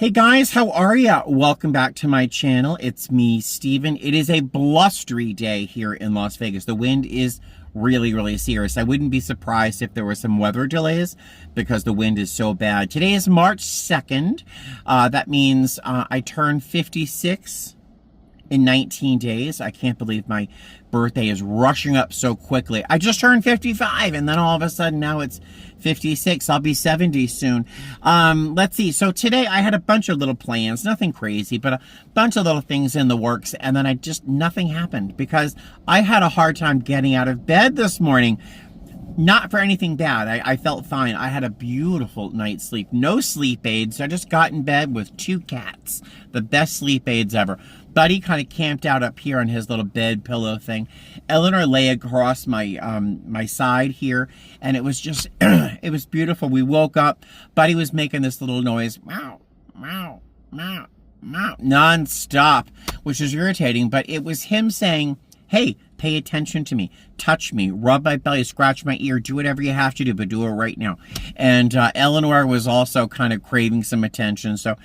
Hey guys, how are ya? Welcome back to my channel. It's me, Steven. It is a blustery day here in Las Vegas. The wind is really serious. I wouldn't be surprised if there were some weather delays because the wind is so bad. Today is March 2nd. That means I turned 56 in 19 days. I can't believe my birthday is rushing up so quickly. I just turned 55 and then all of a sudden now it's 56. I'll be 70 soon. Let's see. So today I had a bunch of little plans, nothing crazy, but a bunch of little things in the works. And then nothing happened because I had a hard time getting out of bed this morning. Not for anything bad. I felt fine. I had a beautiful night's sleep. No sleep aids. I just got in bed with 2 cats. The best sleep aids ever. Buddy kind of camped out up here on his little bed pillow thing. Eleanor lay across my my side here, and it was just, it was beautiful. We woke up. Buddy was making this little noise, meow, meow, meow, meow, non-stop, which is irritating, but it was him saying, hey, pay attention to me, touch me, rub my belly, scratch my ear, do whatever you have to do, but do it right now. And Eleanor was also kind of craving some attention. So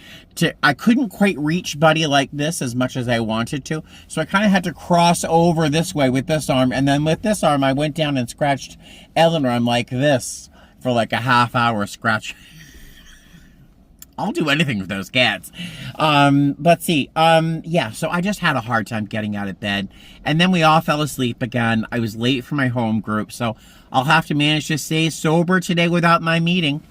I couldn't quite reach Buddy like this as much as I wanted to. So I kind of had to cross over this way with this arm. And then with this arm, I went down and scratched Eleanor. I'm like this for like a half hour scratch. I'll do anything with those cats. Let's see. Yeah, so I just had a hard time getting out of bed. And then we all fell asleep again. I was late for my home group, so I'll have to manage to stay sober today without my meeting.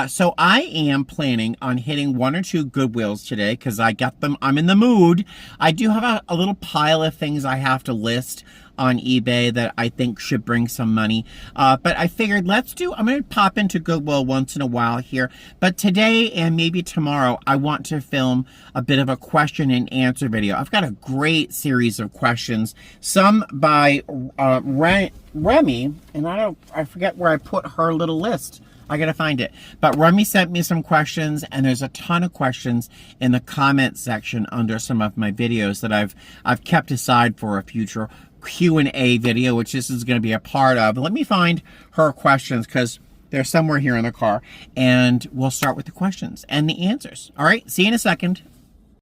So I am planning on hitting 1 or 2 Goodwills today because I got them. I'm in the mood. I do have a little pile of things I have to list on eBay that I think should bring some money. But I figured I'm going to pop into Goodwill once in a while here. But today and maybe tomorrow, I want to film a bit of a question and answer video. I've got a great series of questions, some by Remy, and I forget where I put her little list. I gotta find it. But Remy sent me some questions, and there's a ton of questions in the comment section under some of my videos that I've kept aside for a future Q&A video, which this is going to be a part of. Let me find her questions because they're somewhere here in the car, and we'll start with the questions and the answers. All right, see you in a second.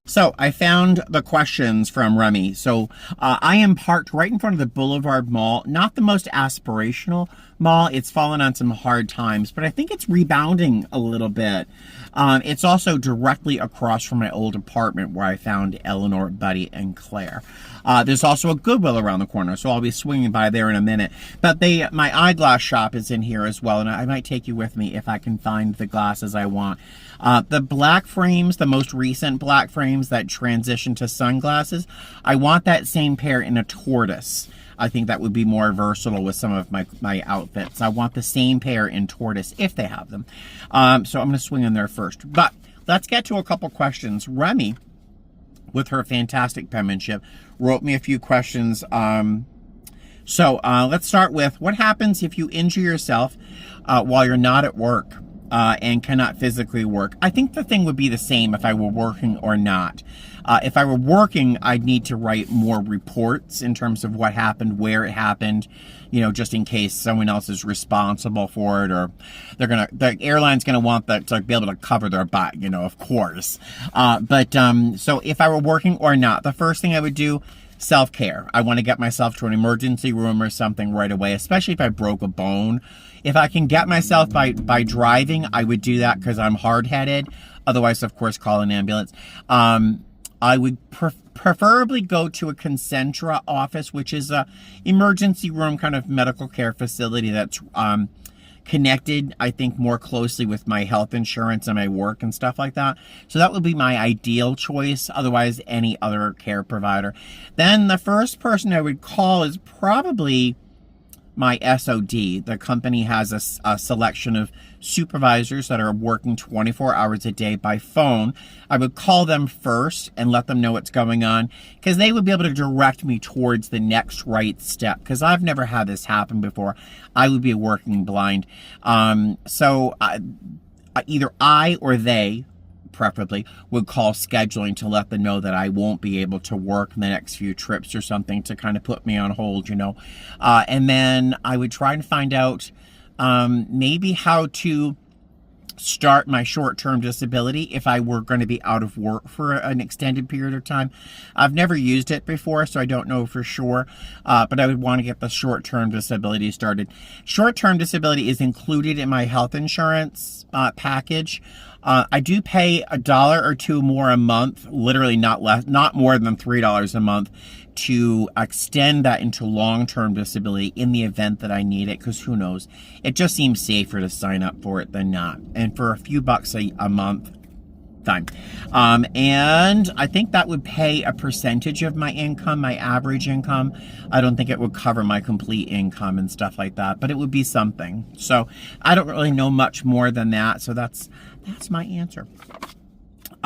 So I found the questions from Remy. So I am parked right in front of the Boulevard Mall. Not the most aspirational mall. It's fallen on some hard times, but I think it's rebounding a little bit. It's also directly across from my old apartment where I found Eleanor, Buddy, and Claire. There's also a Goodwill around the corner, so I'll be swinging by there in a minute. But my eyeglass shop is in here as well, and I might take you with me if I can find the glasses I want. The black frames, the most recent black frames that transition to sunglasses, I want that same pair in a tortoise. I think that would be more versatile with some of my outfits. I want the same pair in tortoise if they have them. So I'm going to swing in there first. But let's get to a couple questions. Remy, with her fantastic penmanship, wrote me a few questions. So let's start with, what happens if you injure yourself while you're not at work and cannot physically work? I think the thing would be the same if I were working or not. If I were working, I'd need to write more reports in terms of what happened, where it happened, you know, just in case someone else is responsible for it, or the airline's gonna want that to be able to cover their butt, you know, of course. So if I were working or not, the first thing I would do, self-care. I want to get myself to an emergency room or something right away, especially if I broke a bone. If I can get myself by driving, I would do that because I'm hard-headed. Otherwise, of course, call an ambulance. I would preferably go to a Concentra office, which is a emergency room kind of medical care facility that's connected, I think, more closely with my health insurance and my work and stuff like that. So that would be my ideal choice. Otherwise, any other care provider. Then the first person I would call is probably my SOD. The company has a selection of supervisors that are working 24 hours a day by phone. I would call them first and let them know what's going on, because they would be able to direct me towards the next right step, because I've never had this happen before. I would be working blind. So either I or they, preferably, would call scheduling to let them know that I won't be able to work the next few trips or something to kind of put me on hold, you know. And then I would try and find out maybe how to start my short-term disability if I were going to be out of work for an extended period of time. I've never used it before, so I don't know for sure, but I would want to get the short-term disability started. Short-term disability is included in my health insurance package. I do pay $1 or $2 more a month, literally not more than $3 a month, to extend that into long-term disability in the event that I need it, because who knows? It just seems safer to sign up for it than not. And for a few bucks a month, fine. And I think that would pay a percentage of my income, my average income. I don't think it would cover my complete income and stuff like that, but it would be something. So I don't really know much more than that. So that's my answer.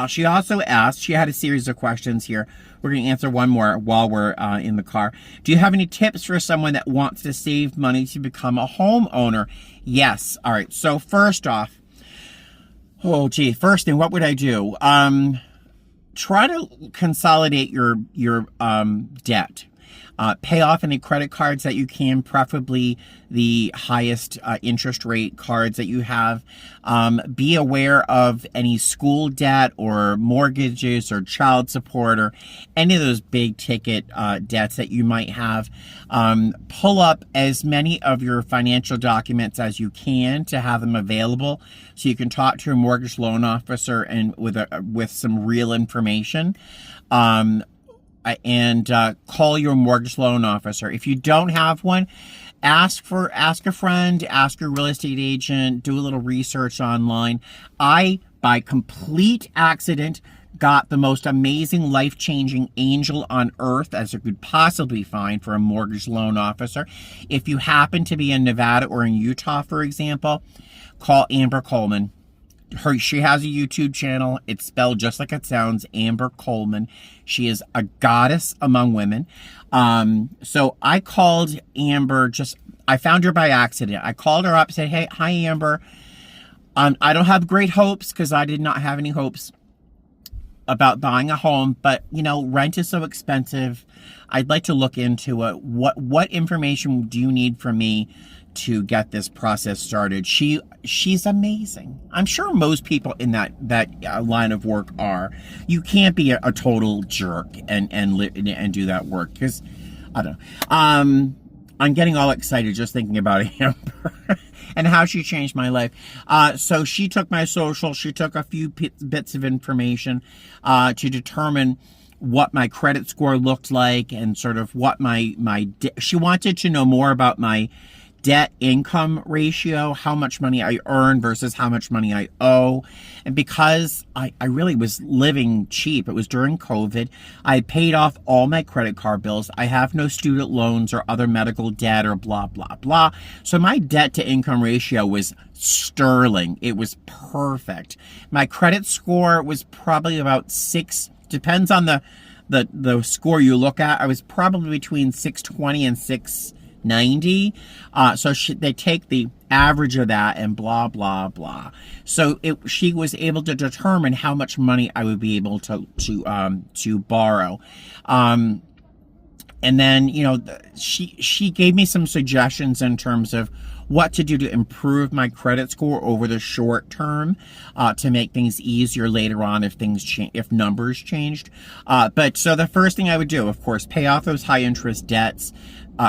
She also asked, she had a series of questions here. We're going to answer one more while we're in the car. Do you have any tips for someone that wants to save money to become a homeowner? Yes. All right. So first off, first thing, what would I do? Try to consolidate your debt. Pay off any credit cards that you can, preferably the highest interest rate cards that you have. Be aware of any school debt or mortgages or child support or any of those big ticket debts that you might have. Pull up as many of your financial documents as you can to have them available so you can talk to your mortgage loan officer and with some real information. And call your mortgage loan officer. If you don't have one, ask a friend, ask your real estate agent, do a little research online. I, by complete accident, got the most amazing, life-changing angel on earth as you could possibly find for a mortgage loan officer. If you happen to be in Nevada or in Utah, for example, call Amber Coleman. She has a YouTube channel. It's spelled just like it sounds, Amber Coleman. She is a goddess among women. So I called Amber, I found her by accident. I called her up and said, hey, hi, Amber. I don't have great hopes because I did not have any hopes about buying a home, but rent is so expensive. I'd like to look into it. What information do you need from me to get this process started? She's amazing. I'm sure most people in that line of work are. You can't be a total jerk and do that work, because I don't know. I'm getting all excited just thinking about Amber and how she changed my life. So she took my social. She took a few bits of information to determine what my credit score looked like and sort of what she wanted to know more about my debt income ratio, how much money I earn versus how much money I owe. And because I really was living cheap, it was during COVID, I paid off all my credit card bills. I have no student loans or other medical debt or blah, blah, blah. So my debt to income ratio was sterling. It was perfect. My credit score was probably about 6, depends on the score you look at. I was probably between 620 and 690. So they take the average of that and blah, blah, blah. So she was able to determine how much money I would be able to borrow. And then, she gave me some suggestions in terms of what to do to improve my credit score over the short term, to make things easier later on if numbers changed. But so the first thing I would do, of course, pay off those high interest debts,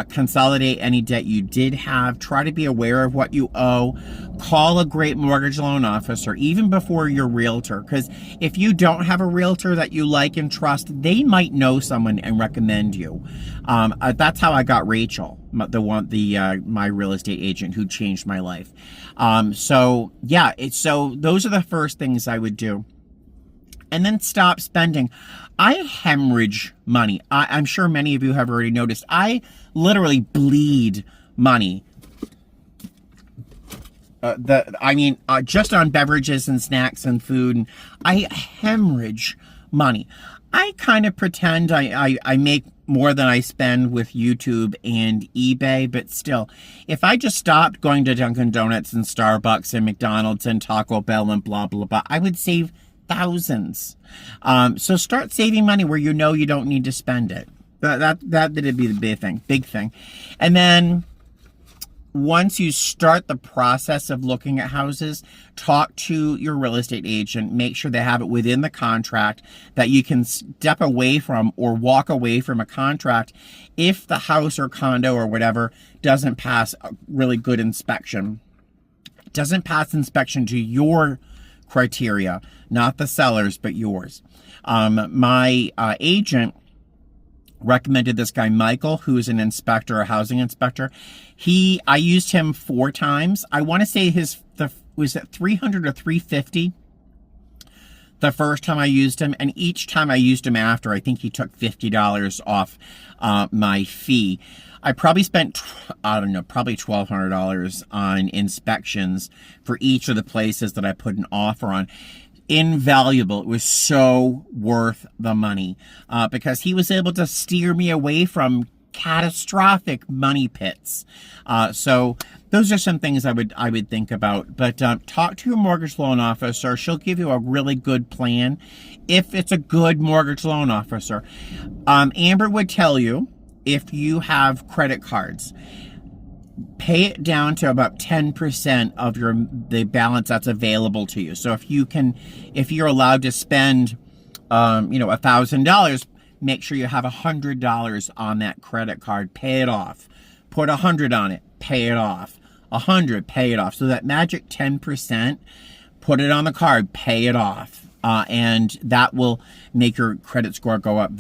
consolidate any debt you did have, try to be aware of what you owe, call a great mortgage loan officer, even before your realtor, because if you don't have a realtor that you like and trust, they might know someone and recommend you. That's how I got Rachel, my real estate agent who changed my life. So those are the first things I would do. And then stop spending. I hemorrhage money. I'm sure many of you have already noticed. I literally bleed money. Just on beverages and snacks and food. And I hemorrhage money. I kind of pretend I make more than I spend with YouTube and eBay, but still, if I just stopped going to Dunkin' Donuts and Starbucks and McDonald's and Taco Bell and blah, blah, blah, I would save thousands. So start saving money where you don't need to spend it. That'd be the big thing. And then once you start the process of looking at houses, talk to your real estate agent, make sure they have it within the contract that you can step away from or walk away from a contract if the house or condo or whatever doesn't pass a really good inspection. Doesn't pass inspection to your criteria, not the seller's, but yours. My agent recommended this guy, Michael, who's an inspector, a housing inspector. I used him 4 times. I want to say was it 300 or 350 the first time I used him, and each time I used him after, I think he took $50 off my fee. I probably spent, I don't know, probably $1,200 on inspections for each of the places that I put an offer on. Invaluable. It was so worth the money because he was able to steer me away from catastrophic money pits. So those are some things I would think about. But talk to your mortgage loan officer. She'll give you a really good plan if it's a good mortgage loan officer. Amber would tell you, if you have credit cards, pay it down to about 10% of the balance that's available to you. So if you're allowed to spend, $1,000, make sure you have $100 on that credit card. Pay it off. Put 100 on it. Pay it off. 100. Pay it off. So that magic 10%, put it on the card. Pay it off. And that will make your credit score go up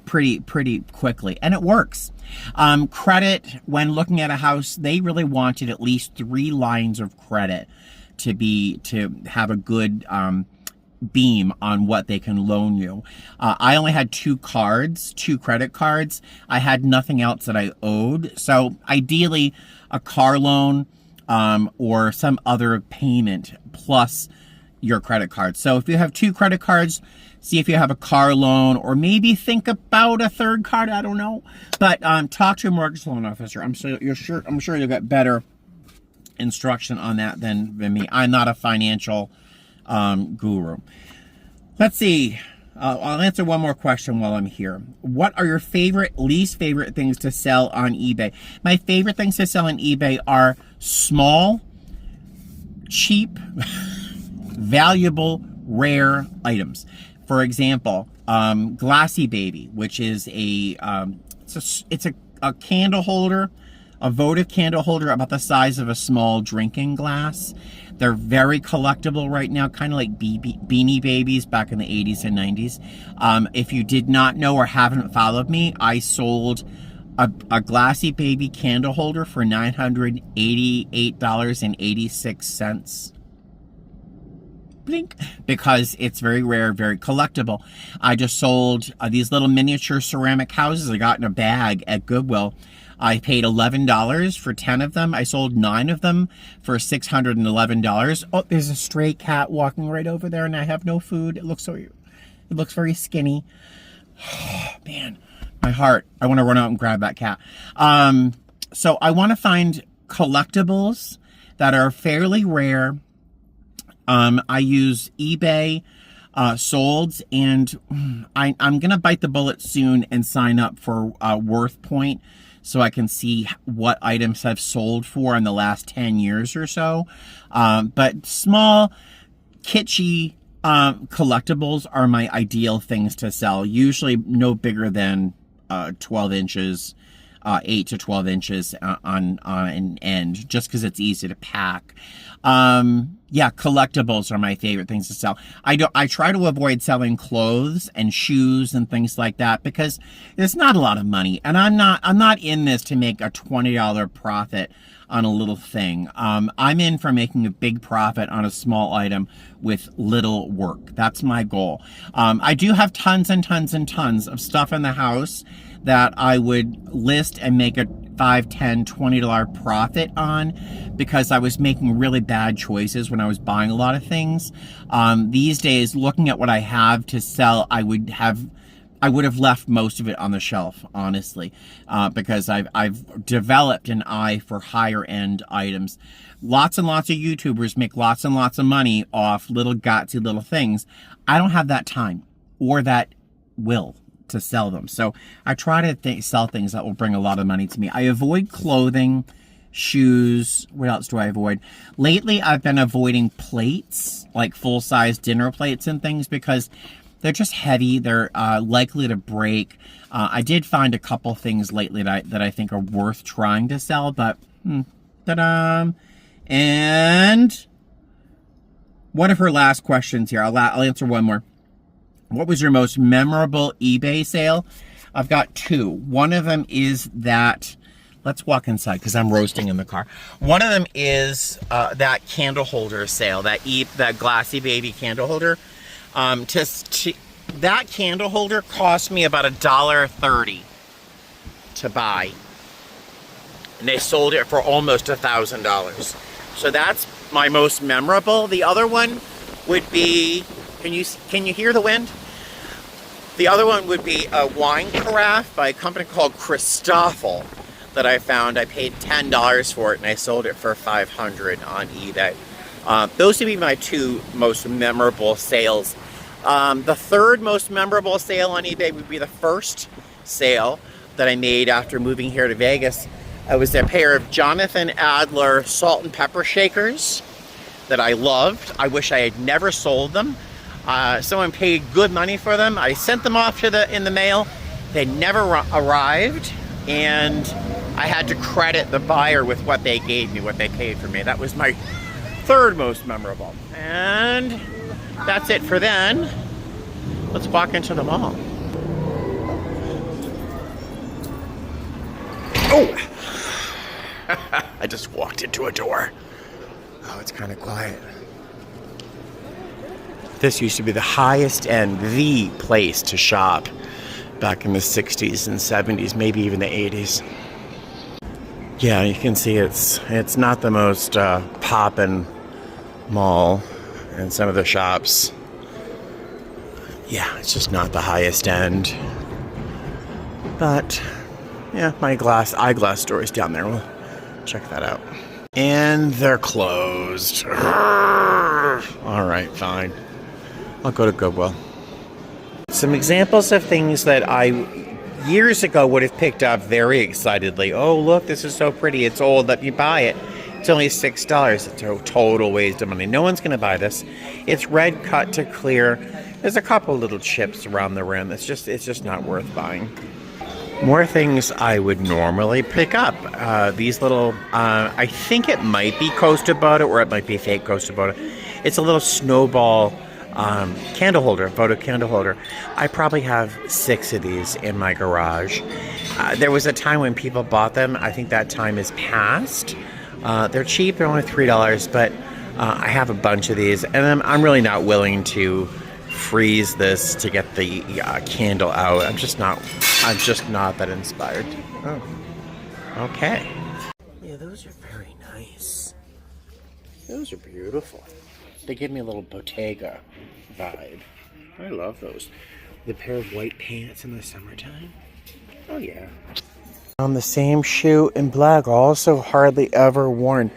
pretty quickly. And it works. Credit, when looking at a house, they really wanted at least 3 lines of credit to have a good beam on what they can loan you. I only had 2 credit cards. I had nothing else that I owed. So ideally, a car loan or some other payment plus your credit card. So if you have 2 credit cards, see if you have a car loan, or maybe think about a 3rd card. I don't know, but talk to your mortgage loan officer. I'm sure you'll get better instruction on that than me. I'm not a financial guru. Let's see. I'll answer one more question while I'm here. What are your least favorite things to sell on eBay? My favorite things to sell on eBay are small, cheap, valuable, rare items. For example, Glassy Baby, which is it's a candle holder, a votive candle holder about the size of a small drinking glass. They're very collectible right now, kind of like Beanie Babies back in the 80s and 90s. If you did not know or haven't followed me, I sold a Glassy Baby candle holder for $988.86. Blink, because it's very rare, very collectible. I just sold these little miniature ceramic houses I got in a bag at Goodwill. I paid $11 for 10 of them. I sold 9 of them for $611. Oh, there's a stray cat walking right over there, and I have no food. It looks very skinny. Oh, man, my heart. I want to run out and grab that cat. So I want to find collectibles that are fairly rare. I use eBay, Solds, and I'm going to bite the bullet soon and sign up for Worth Point so I can see what items I've sold for in the last 10 years or so. But small, kitschy collectibles are my ideal things to sell, usually no bigger than 12 inches. 8 to 12 inches on an end, just because it's easy to pack. Yeah, collectibles are my favorite things to sell. I try to avoid selling clothes and shoes and things like that because it's not a lot of money, and I'm not in this to make a $20 profit on a little thing. I'm in for making a big profit on a small item with little work. That's my goal. I do have tons and tons and tons of stuff in the house that I would list and make a $5, $10, $20 profit on because I was making really bad choices when I was buying a lot of things. These days, looking at what I have to sell, I would have left most of it on the shelf, honestly, because I've developed an eye for higher end items. Lots and lots of YouTubers make lots and lots of money off little gatsy little things. I don't have that time or that will to sell them. So I try to sell things that will bring a lot of money to me. I avoid clothing, shoes. What else do I avoid? Lately, I've been avoiding plates, like full-size dinner plates and things, because they're just heavy. They're likely to break. I did find a couple things lately that I think are worth trying to sell, but ta-da! And one of her last questions here. I'll answer one more. What was your most memorable eBay sale? I've got two. One of them is that, let's walk inside because I'm roasting in the car. One of them is that candle holder sale, that glassy baby candle holder. That candle holder cost me about $1.30 to buy. And they sold it for almost $1,000. So that's my most memorable. The other one would be, can you hear the wind? The other one would be a wine carafe by a company called Christoffel that I found. I paid $10 for it and I sold it for $500 on eBay. Those would be my two most memorable sales. The third most memorable sale on eBay would be the first sale that I made after moving here to Vegas. It was a pair of Jonathan Adler salt and pepper shakers that I loved. I wish I had never sold them. Someone paid good money for them. I sent them off in the mail. They never arrived, and I had to credit the buyer with what they gave me, what they paid for me. That was my third most memorable. And that's it for then. Let's walk into the mall. Oh! I just walked into a door. Oh, it's kind of quiet. This used to be the highest end, the place to shop back in the 60s and 70s, maybe even the 80s. Yeah, you can see it's not the most poppin' mall in some of the shops. Yeah, it's just not the highest end. But yeah, my eyeglass store is down there. We'll check that out. And they're closed. All right, fine. I'll go to Goodwill. Some examples of things that I years ago would have picked up very excitedly. Oh, look, this is so pretty. It's old. Let me buy it. It's only $6. It's a total waste of money. No one's going to buy this. It's red cut to clear. There's a couple little chips around the rim. It's just not worth buying. More things I would normally pick up. These little, I think it might be Costa Butter or it might be fake Costa Butter. It's a little snowball candle holder, photo candle holder. I probably have 6 of these in my garage. There was a time when people bought them. I think that time is past. They're cheap. They're only $3, but I have a bunch of these, and I'm really not willing to freeze this to get the candle out. I'm just not that inspired. Oh, okay. Yeah, those are very nice. Those are beautiful. They give me a little Bottega vibe. I love those. The pair of white pants in the summertime. Oh yeah. On the same shoe in black, also hardly ever worn.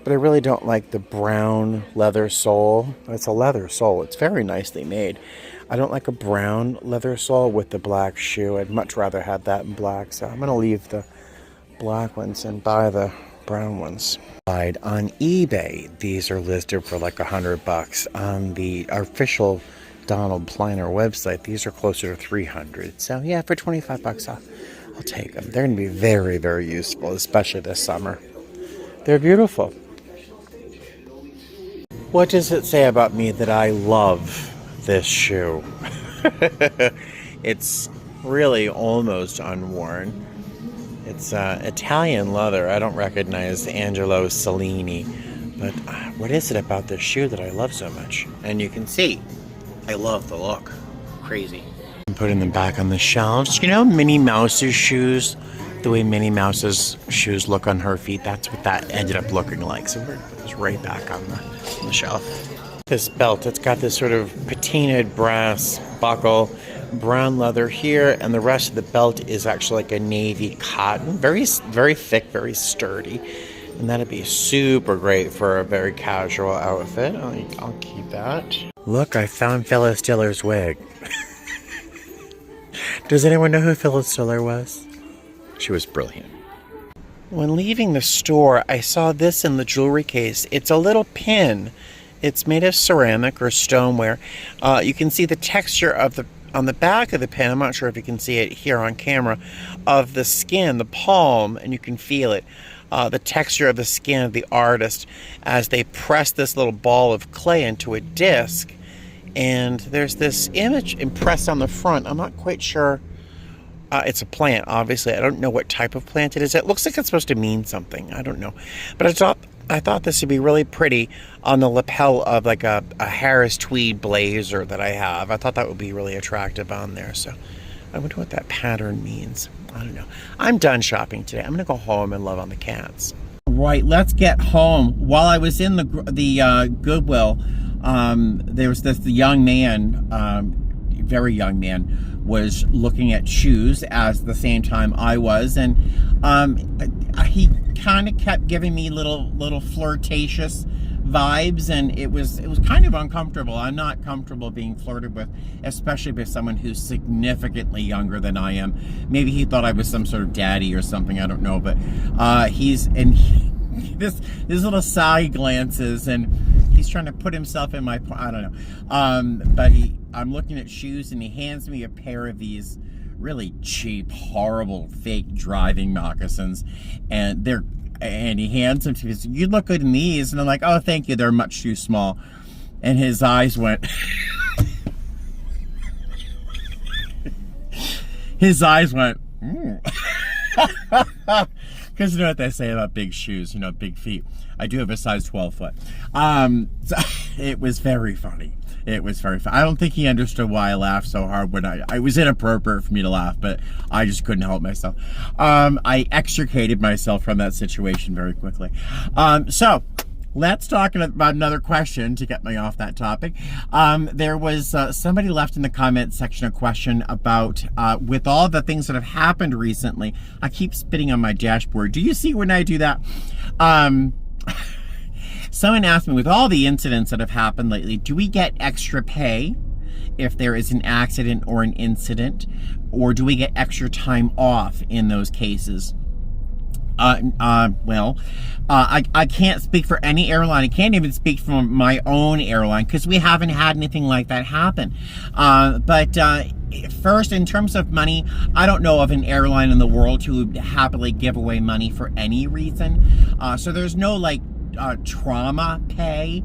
But I really don't like the brown leather sole. It's a leather sole. It's very nicely made. I don't like a brown leather sole with the black shoe. I'd much rather have that in black. So I'm going to leave the black ones and buy the brown ones. On eBay, these are listed for like $100. On the official Donald Pliner website, these are closer to $300. So yeah, for $25 off, I'll take them. They're going to be very, very useful, especially this summer. They're beautiful. What does it say about me that I love this shoe? It's really almost unworn. It's Italian leather. I don't recognize Angelo Cellini, but what is it about this shoe that I love so much? And you can see, I love the look. Crazy. I'm putting them back on the shelves. You know Minnie Mouse's shoes? The way Minnie Mouse's shoes look on her feet, that's what that ended up looking like. So we're put this right back on the shelf. This belt, it's got this sort of patinaed brass buckle, brown leather here, and the rest of the belt is actually like a navy cotton. Very, very thick, very sturdy. And that'd be super great for a very casual outfit. I'll keep that. Look, I found Phyllis Diller's wig. Does anyone know who Phyllis Diller was? She was brilliant. When leaving the store, I saw this in the jewelry case. It's a little pin. It's made of ceramic or stoneware. You can see the texture of the on the back of the pin. I'm not sure if you can see it here on camera, of the skin, the palm, and you can feel it. The texture of the skin of the artist as they press this little ball of clay into a disc. And there's this image impressed on the front. I'm not quite sure. It's a plant, obviously. I don't know what type of plant it is. It looks like it's supposed to mean something. I don't know. But I thought this would be really pretty on the lapel of like a Harris tweed blazer that I have. I thought that would be really attractive on there. So I wonder what that pattern means. I don't know. I'm done shopping today. I'm going to go home and love on the cats. Right, let's get home. While I was in the Goodwill, there was this young man, very young man, was looking at shoes at the same time I was, and he kind of kept giving me little flirtatious vibes, and it was kind of uncomfortable. I'm not comfortable being flirted with, especially by someone who's significantly younger than I am. Maybe he thought I was some sort of daddy or something, I don't know, but this little side glances, and he's trying to put himself in my, I don't know, but I'm looking at shoes, and he hands me a pair of these really cheap, horrible, fake driving moccasins, and he hands them to me. He says, "You look good in these," and I'm like, "Oh, thank you, they're much too small." And his eyes went his eyes went because you know what they say about big shoes, big feet. I do have a size 12 foot. So it was very funny. It was very funny. I don't think he understood why I laughed so hard when I was inappropriate for me to laugh, but I just couldn't help myself. I extricated myself from that situation very quickly. So let's talk about another question to get me off that topic. There was somebody left in the comment section a question about, with all the things that have happened recently, I keep spitting on my dashboard. Do you see when I do that? Someone asked me, with all the incidents that have happened lately, do we get extra pay if there is an accident or an incident, or do we get extra time off in those cases? Well, I can't speak for any airline. I can't even speak for my own airline because we haven't had anything like that happen. But first, in terms of money, I don't know of an airline in the world who would happily give away money for any reason. So there's no trauma pay.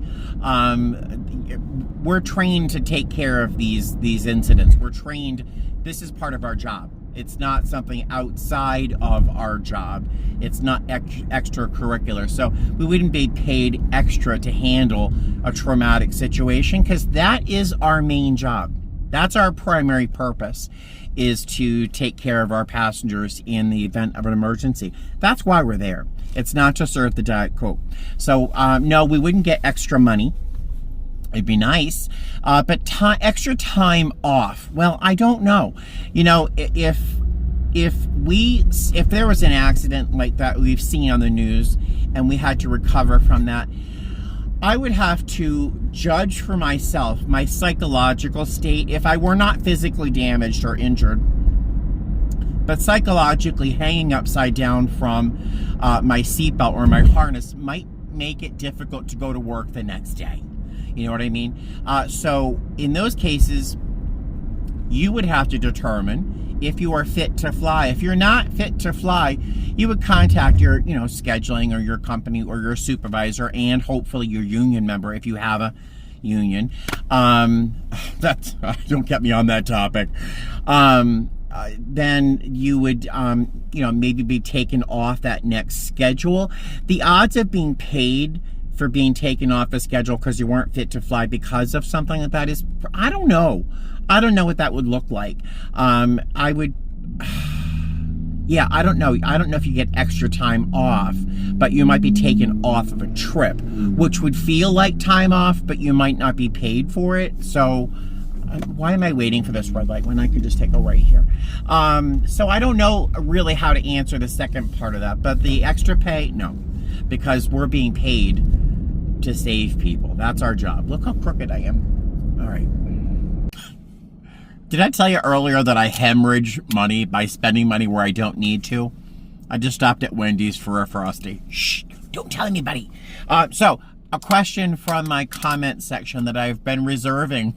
We're trained to take care of these incidents. We're trained. This is part of our job. It's not something outside of our job. It's not extracurricular. So we wouldn't be paid extra to handle a traumatic situation because that is our main job. That's our primary purpose, is to take care of our passengers in the event of an emergency. That's why we're there. It's not to serve the Diet Coke. So no, we wouldn't get extra money. It'd be nice, but extra time off. Well, I don't know. If there was an accident like that we've seen on the news, and we had to recover from that, I would have to judge for myself my psychological state. If I were not physically damaged or injured, but psychologically hanging upside down from my seatbelt or my harness might make it difficult to go to work the next day. You know what I mean? So in those cases, you would have to determine if you are fit to fly. If you're not fit to fly, you would contact your, scheduling or your company or your supervisor, and hopefully your union member if you have a union. Don't get me on that topic. Then you would, maybe be taken off that next schedule. The odds of being paid for being taken off a schedule because you weren't fit to fly because of something like that is, I don't know. I don't know what that would look like. I would, yeah, I don't know. I don't know if you get extra time off, but you might be taken off of a trip, which would feel like time off, but you might not be paid for it. So why am I waiting for this red light when I could just take a right here? So I don't know really how to answer the second part of that, but the extra pay, no, because we're being paid to save people. That's our job. Look how crooked I am. All right. Did I tell you earlier that I hemorrhage money by spending money where I don't need to? I just stopped at Wendy's for a Frosty. Shh, don't tell anybody. So, a question from my comment section that I've been reserving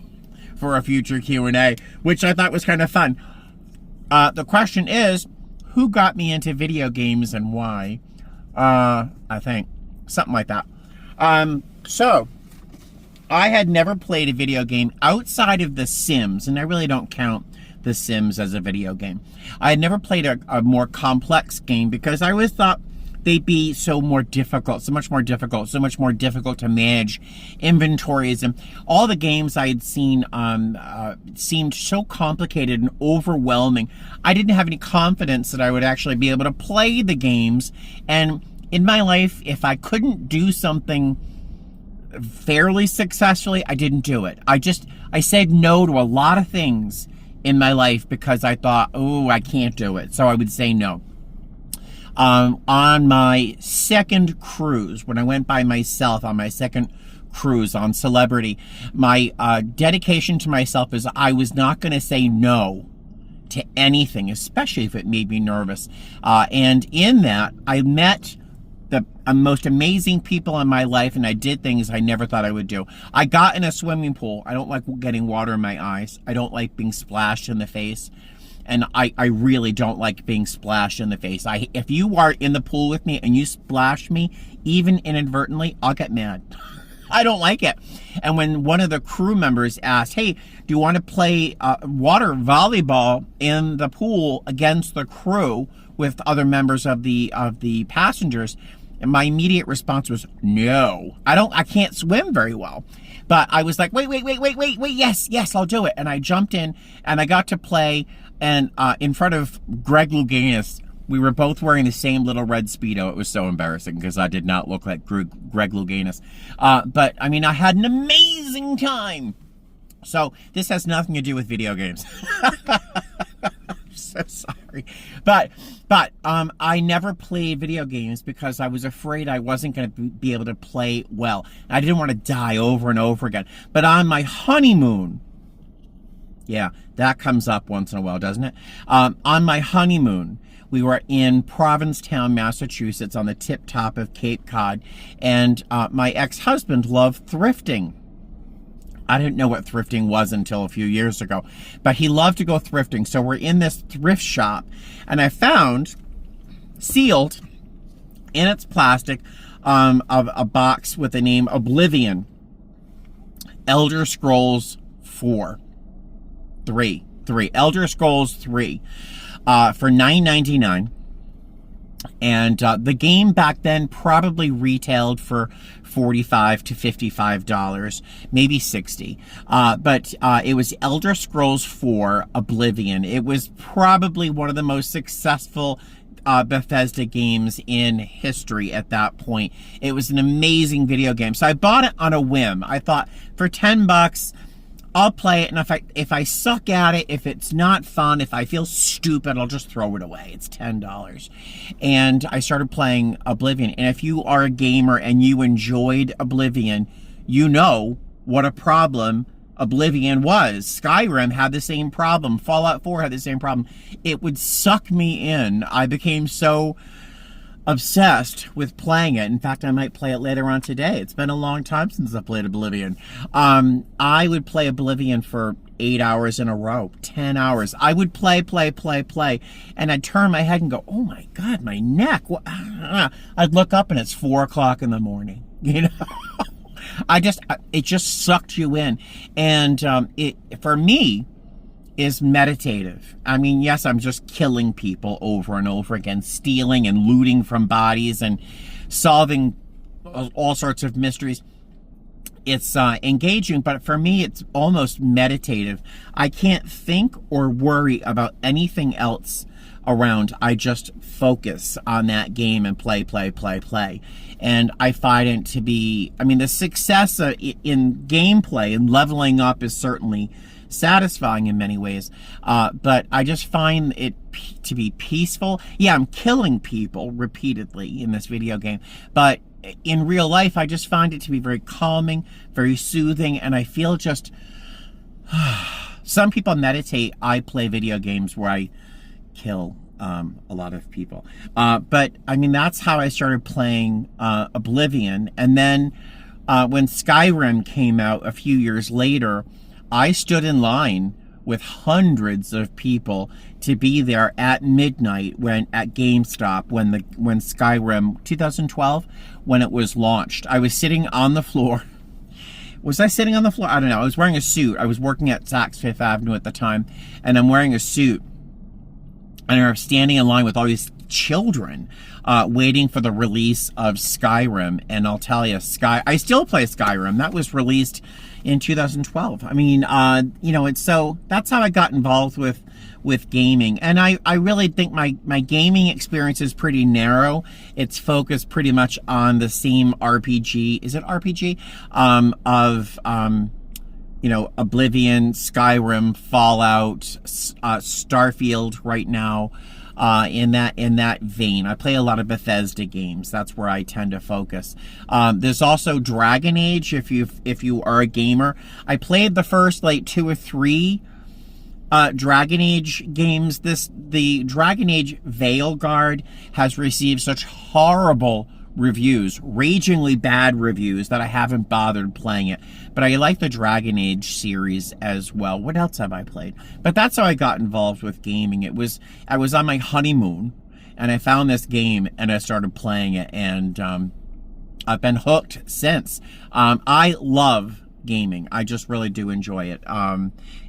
for a future Q&A, which I thought was kind of fun. The question is, who got me into video games and why? I think. Something like that. So, I had never played a video game outside of The Sims, and I really don't count The Sims as a video game. I had never played a more complex game because I always thought they'd be so much more difficult to manage inventories, and all the games I had seen seemed so complicated and overwhelming. I didn't have any confidence that I would actually be able to play the games, and in my life, if I couldn't do something fairly successfully, I didn't do it. I said no to a lot of things in my life because I thought, oh, I can't do it. So I would say no. On my second cruise, when I went by myself on my second cruise on Celebrity, my dedication to myself is I was not going to say no to anything, especially if it made me nervous. And in that, I met the most amazing people in my life, and I did things I never thought I would do. I got in a swimming pool. I don't like getting water in my eyes. I don't like being splashed in the face. And I really don't like being splashed in the face. If you are in the pool with me and you splash me, even inadvertently, I'll get mad. I don't like it. And when one of the crew members asked, hey, do you want to play water volleyball in the pool against the crew with other members of the passengers? And my immediate response was, no. I can't swim very well. But I was like, wait, yes, I'll do it. And I jumped in, and I got to play, and in front of Greg Louganis, we were both wearing the same little red Speedo. It was so embarrassing, because I did not look like Greg Louganis. But, I mean, I had an amazing time. So, this has nothing to do with video games. I'm so sorry. But I never played video games because I was afraid I wasn't going to be able to play well. I didn't want to die over and over again. But on my honeymoon, yeah, that comes up once in a while, doesn't it? On my honeymoon, we were in Provincetown, Massachusetts, on the tip top of Cape Cod, and my ex-husband loved thrifting. I didn't know what thrifting was until a few years ago, but he loved to go thrifting. So we're in this thrift shop, and I found, sealed in its plastic, of a box with the name Oblivion, Elder Scrolls 3, Elder Scrolls 3, for $9.99. And the game back then probably retailed for $45 to $55, maybe $60. But it was Elder Scrolls 4 Oblivion. It was probably one of the most successful Bethesda games in history at that point. It was an amazing video game. So I bought it on a whim. I thought, for $10, I'll play it, and if I suck at it, if it's not fun, if I feel stupid, I'll just throw it away. It's $10. And I started playing Oblivion. And if you are a gamer and you enjoyed Oblivion, you know what a problem Oblivion was. Skyrim had the same problem. Fallout 4 had the same problem. It would suck me in. I became so obsessed with playing it. In fact, I might play it later on today. It's been a long time since I played Oblivion. I would play Oblivion for 8 hours in a row, 10 hours. I would play, and I'd turn my head and go, oh my God, my neck. I'd look up and it's 4 o'clock in the morning, you know? It just sucked you in. And it, for me, is meditative. I mean, yes, I'm just killing people over and over again, stealing and looting from bodies and solving all sorts of mysteries. It's engaging, but for me, it's almost meditative. I can't think or worry about anything else around. I just focus on that game and play. And I find it to be, I mean, the success in gameplay and leveling up is certainly satisfying in many ways, but I just find it to be peaceful. Yeah, I'm killing people repeatedly in this video game, but in real life, I just find it to be very calming, very soothing, and I feel just... Some people meditate. I play video games where I kill a lot of people. But I mean, that's how I started playing Oblivion. And then when Skyrim came out a few years later, I stood in line with hundreds of people to be there at midnight at GameStop when Skyrim 2012 when it was launched. I was sitting on the floor. Was I sitting on the floor? I don't know. I was wearing a suit. I was working at Saks Fifth Avenue at the time, and I'm wearing a suit. And I'm standing in line with all these children waiting for the release of Skyrim. And I'll tell you, I still play Skyrim. That was released in 2012. I mean, you know, that's how I got involved with gaming. And I really think my gaming experience is pretty narrow. It's focused pretty much on the same RPG. Is it RPG? You know, Oblivion, Skyrim, Fallout, Starfield right now, in that vein. I play a lot of Bethesda games. That's where I tend to focus. There's also Dragon Age, if you are a gamer. I played the first like 2 or 3 Dragon Age games. The Dragon Age Veilguard has received such horrible reviews, ragingly bad reviews, that I haven't bothered playing it. But I like the Dragon Age series as well. What else have I played? But that's how I got involved with gaming. I was on my honeymoon and I found this game and I started playing it, and I've been hooked since. I love gaming. I just really do enjoy it.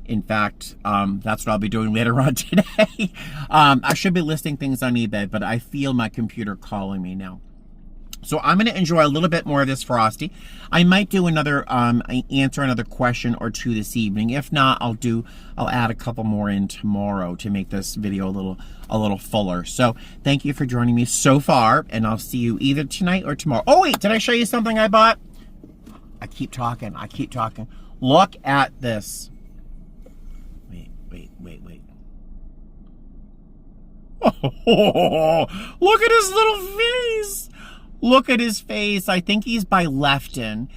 In fact, that's what I'll be doing later on today. I should be listing things on eBay, but I feel my computer calling me now. So I'm going to enjoy a little bit more of this Frosty. I might do answer another question or two this evening. If not, I'll add a couple more in tomorrow to make this video a little fuller. So thank you for joining me so far, and I'll see you either tonight or tomorrow. Oh wait, did I show you something I bought? I keep talking. Look at this. Wait. Oh, look at his little face. Look at his face. I think he's by Lefton.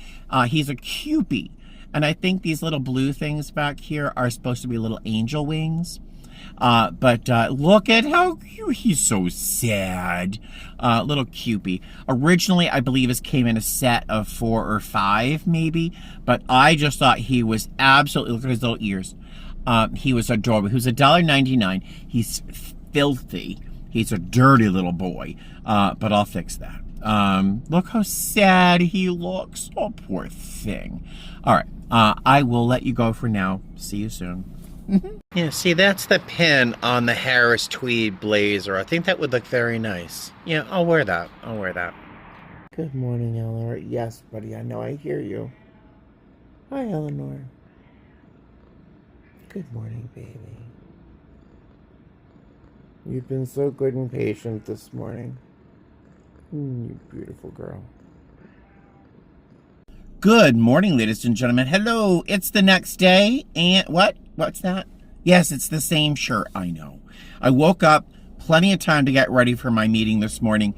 He's a Cupie. And I think these little blue things back here are supposed to be little angel wings. But look at how cute. He's so sad. Little Cupie. Originally, I believe this came in a set of 4 or 5, maybe. But I just thought he was absolutely... Look at his little ears. He was adorable. He was $1.99. He's filthy. He's a dirty little boy. But I'll fix that. Look how sad he looks. Oh, poor thing. All right. I will let you go for now. See you soon. Yeah, see, that's the pin on the Harris tweed blazer. I think that would look very nice. Yeah, I'll wear that. Good morning, Eleanor. Yes, buddy, I know, I hear you. Hi, Eleanor. Good morning, baby. You've been so good and patient this morning. You beautiful girl. Good morning, ladies and gentlemen. Hello, it's the next day, and what's that? Yes, it's the same shirt, I know. I woke up, plenty of time to get ready for my meeting this morning,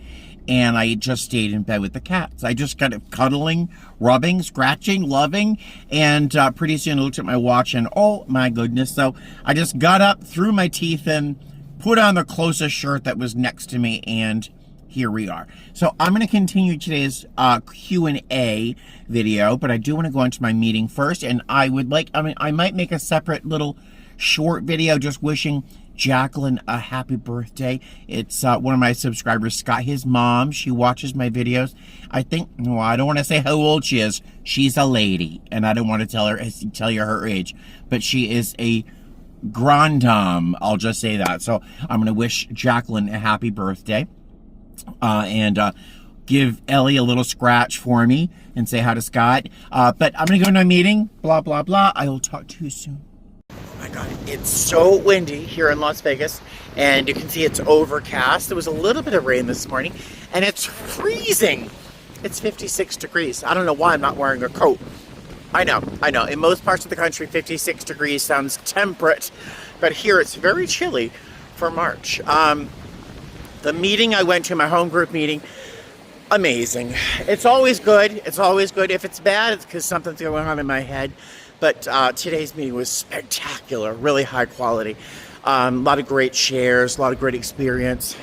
and I just stayed in bed with the cats. I just kind of cuddling, rubbing, scratching, loving, and pretty soon I looked at my watch, and oh my goodness. So I just got up, threw my teeth in, put on the closest shirt that was next to me, and here we are. So I'm going to continue today's Q&A video, but I do want to go into my meeting first, and I might make a separate little short video just wishing Jacqueline a happy birthday. It's one of my subscribers, Scott, his mom. She watches my videos. I think, well, I don't want to say how old she is. She's a lady, and I don't want to tell you her age, but she is a grande dame. I'll just say that. So I'm going to wish Jacqueline a happy birthday. And give Ellie a little scratch for me and say hi to Scott. But I'm going to go to my meeting, blah, blah, blah. I will talk to you soon. Oh my God, it's so windy here in Las Vegas, and you can see it's overcast. There was a little bit of rain this morning, and it's freezing. It's 56 degrees. I don't know why I'm not wearing a coat. I know. In most parts of the country, 56 degrees sounds temperate, but here it's very chilly for March. The meeting I went to, my home group meeting, amazing. It's always good. If it's bad, it's because something's going on in my head. But today's meeting was spectacular, really high quality. A lot of great shares, a lot of great experience.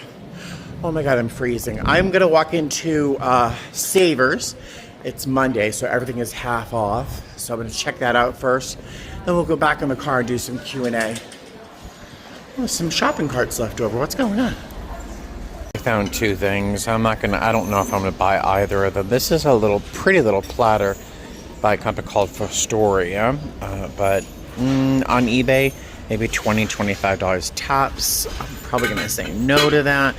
Oh my God, I'm freezing. I'm gonna walk into Savers. It's Monday, so everything is half off. So I'm gonna check that out first. Then we'll go back in the car and do some Q&A. Oh, some shopping carts left over. What's going on? I found two things. I don't know if I'm gonna buy either of them. This is a pretty little platter by a company called Fostoria, but on eBay, maybe $20, $25 tops. I'm probably gonna say no to that.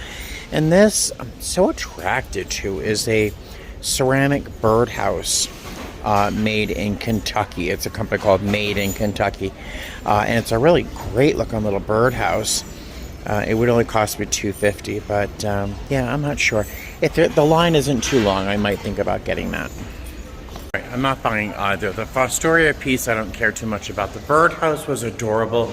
And this I'm so attracted to is a ceramic birdhouse made in Kentucky. It's a company called Made in Kentucky, and it's a really great looking little birdhouse. It would only cost me $250, but yeah, I'm not sure. If the line isn't too long, I might think about getting that. I'm not buying either. The Fostoria piece, I don't care too much about. The birdhouse was adorable.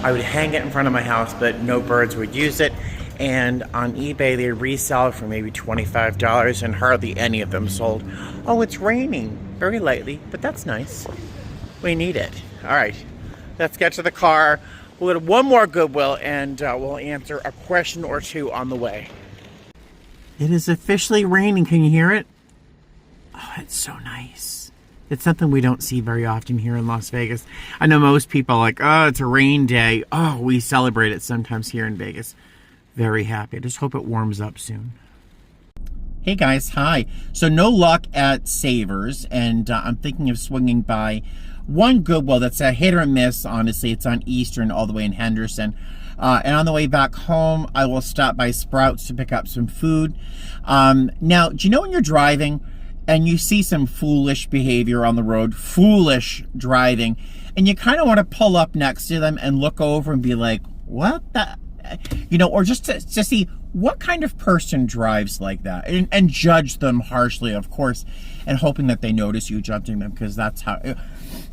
I would hang it in front of my house, but no birds would use it. And on eBay, they resell it for maybe $25, and hardly any of them sold. Oh, it's raining very lightly, but that's nice. We need it. All right, let's get to the car. We'll go to one more Goodwill, and we'll answer a question or two on the way. It is officially raining. Can you hear it? Oh, it's so nice. It's something we don't see very often here in Las Vegas. I know most people are like, oh, it's a rain day. Oh, we celebrate it sometimes here in Vegas. Very happy. I just hope it warms up soon. Hey guys, hi. So no luck at Savers, and I'm thinking of swinging by one Goodwill that's a hit or miss, honestly. It's on Eastern all the way in Henderson. And on the way back home, I will stop by Sprouts to pick up some food. Now, do you know when you're driving and you see some foolish behavior on the road, foolish driving, and you kind of want to pull up next to them and look over and be like, what the... You know, or just to see what kind of person drives like that, and judge them harshly, of course, and hoping that they notice you judging them, because that's how.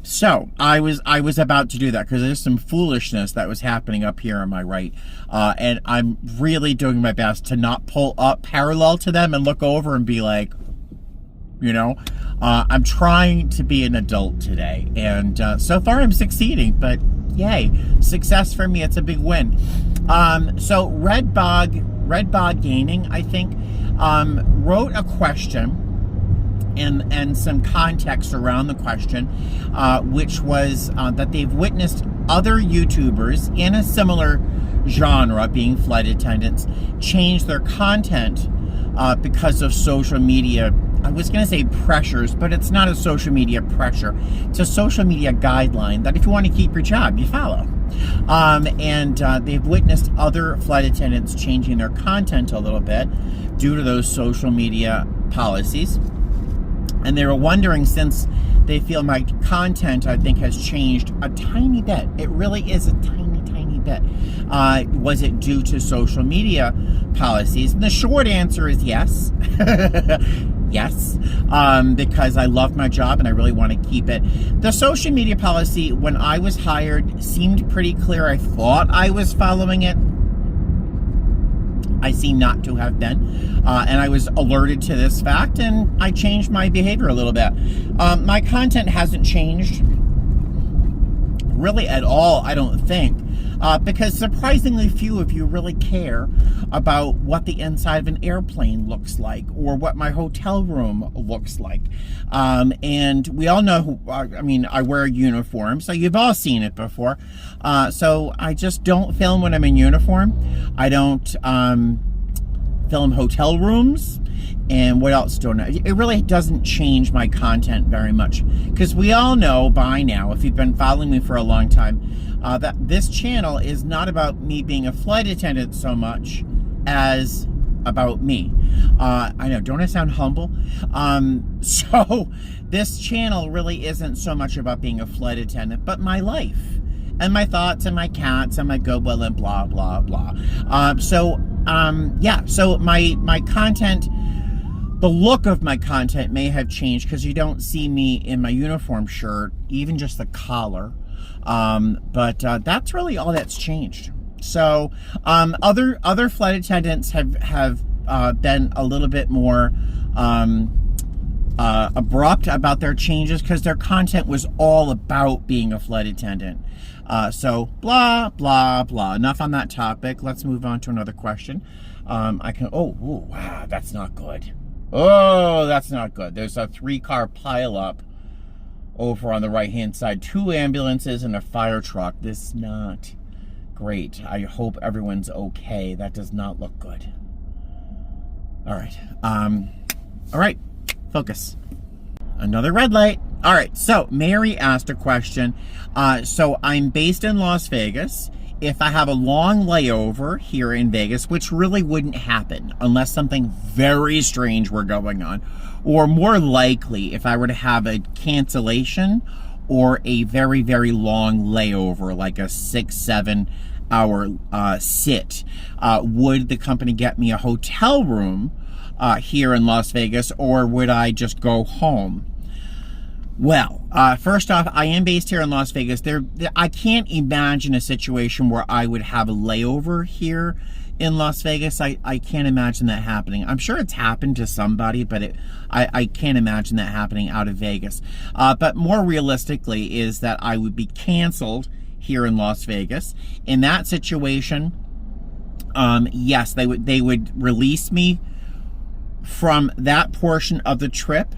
So I was about to do that because there's some foolishness that was happening up here on my right, and I'm really doing my best to not pull up parallel to them and look over and be like, you know, I'm trying to be an adult today, and so far I'm succeeding, but yay, success for me. It's a big win. So Red Bog Gaming, I think, wrote a question and some context around the question, which was that they've witnessed other YouTubers in a similar genre, being flight attendants, change their content because of social media. I was going to say pressures, but it's not a social media pressure. It's a social media guideline that if you want to keep your job, you follow. And they've witnessed other flight attendants changing their content a little bit due to those social media policies. And they were wondering, since they feel my content, I think, has changed a tiny bit. It really is a tiny bit. Was it due to social media policies? And the short answer is yes. Yes, because I love my job and I really want to keep it. The social media policy, when I was hired, seemed pretty clear. I thought I was following it. I seem not to have been. And I was alerted to this fact, and I changed my behavior a little bit. My content hasn't changed really at all, I don't think. Because surprisingly few of you really care about what the inside of an airplane looks like or what my hotel room looks like. And we all know, I wear a uniform, so you've all seen it before. So I just don't film when I'm in uniform. I don't film hotel rooms. And what else don't I? It really doesn't change my content very much, because we all know by now, if you've been following me for a long time, that this channel is not about me being a flight attendant so much as about me. I know, don't I sound humble? So this channel really isn't so much about being a flight attendant, but my life and my thoughts and my cats and my Goodwill and blah, blah, blah. So my content, the look of my content may have changed because you don't see me in my uniform shirt, even just the collar. But that's really all that's changed. So other flight attendants have been a little bit more abrupt about their changes because their content was all about being a flight attendant. So blah, blah, blah. Enough on that topic. Let's move on to another question. Oh, wow, that's not good. Oh, that's not good. There's a 3-car pileup over on the right-hand side. 2 ambulances and a fire truck. This is not great. I hope everyone's okay. That does not look good. All right. Focus. Another red light. All right. So Mary asked a question. So I'm based in Las Vegas. If I have a long layover here in Vegas, which really wouldn't happen unless something very strange were going on, or more likely if I were to have a cancellation or a very, very long layover, like a 6-7 hour sit, would the company get me a hotel room here in Las Vegas, or would I just go home? Well, first off, I am based here in Las Vegas. I can't imagine a situation where I would have a layover here in Las Vegas. I can't imagine that happening. I'm sure it's happened to somebody, but I can't imagine that happening out of Vegas. But more realistically is that I would be canceled here in Las Vegas. In that situation, yes, they would release me from that portion of the trip.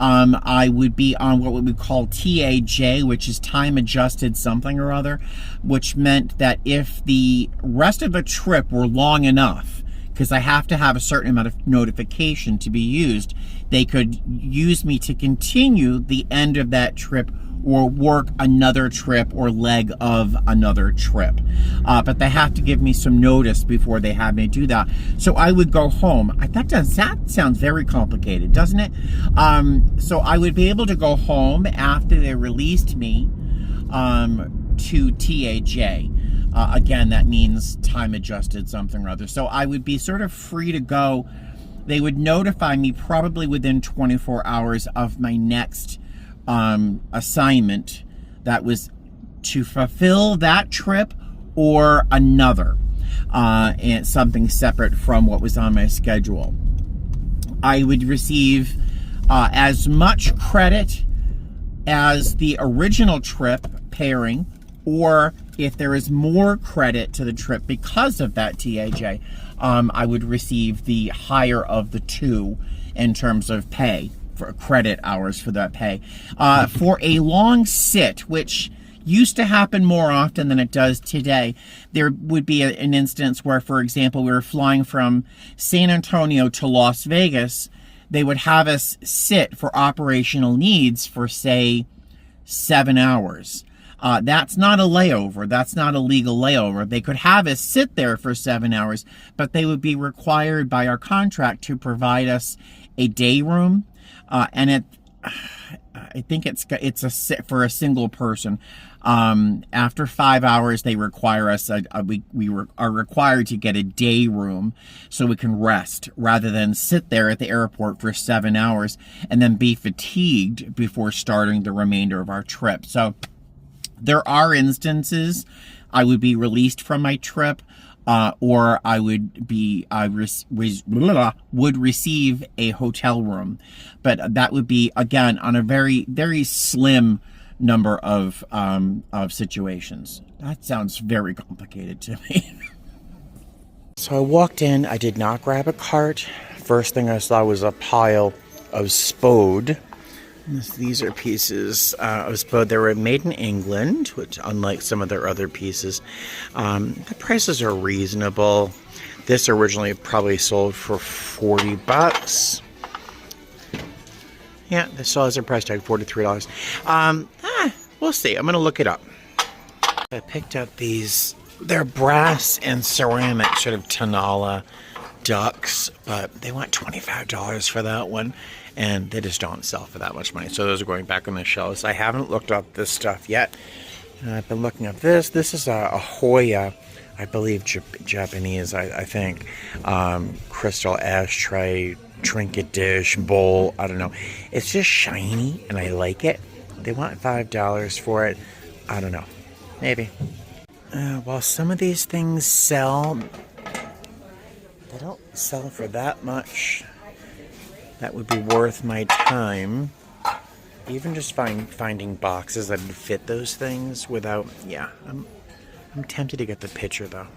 I would be on what we call TAJ, which is time adjusted something or other, which meant that if the rest of the trip were long enough, because I have to have a certain amount of notification to be used, they could use me to continue the end of that trip or work another trip or leg of another trip. But they have to give me some notice before they have me do that. So I would go home. That sounds very complicated, doesn't it? So I would be able to go home after they released me to TAJ. Again, that means time adjusted something or other. So I would be sort of free to go. They would notify me probably within 24 hours of my next assignment that was to fulfill that trip or another, and something separate from what was on my schedule. I would receive as much credit as the original trip pairing, or if there is more credit to the trip because of that TAJ, I would receive the higher of the two in terms of pay, for credit hours for that pay. For a long sit, which used to happen more often than it does today, there would be an instance where, for example, we were flying from San Antonio to Las Vegas. They would have us sit for operational needs for, say, 7 hours. That's not a layover. That's not a legal layover. They could have us sit there for 7 hours, but they would be required by our contract to provide us a day room. And I think it's a sit for a single person. After 5 hours, they require us, we are required to get a day room so we can rest rather than sit there at the airport for 7 hours and then be fatigued before starting the remainder of our trip. So there are instances I would be released from my trip, or I would receive a hotel room, but that would be, again, on a very, very slim number of situations. That sounds very complicated to me. So I walked in. I did not grab a cart. First thing I saw was a pile of Spode. These are pieces of Spode. They were made in England, which, unlike some of their other pieces, the prices are reasonable. This originally probably sold for $40. Yeah, this still has a price tag, $43. We'll see. I'm going to look it up. I picked up these. They're brass and ceramic sort of Tanala ducks, but they want $25 for that one. And they just don't sell for that much money. So those are going back on the shelves. I haven't looked up this stuff yet. I've been looking up this. This is a Hoya, I believe Japanese, I think. Crystal ashtray, trinket dish, bowl, I don't know. It's just shiny and I like it. They want $5 for it. I don't know. Maybe. While some of these things sell, they don't sell for that much. that would be worth my time. Even just finding boxes that would fit those things without, yeah, I'm tempted to get the picture though.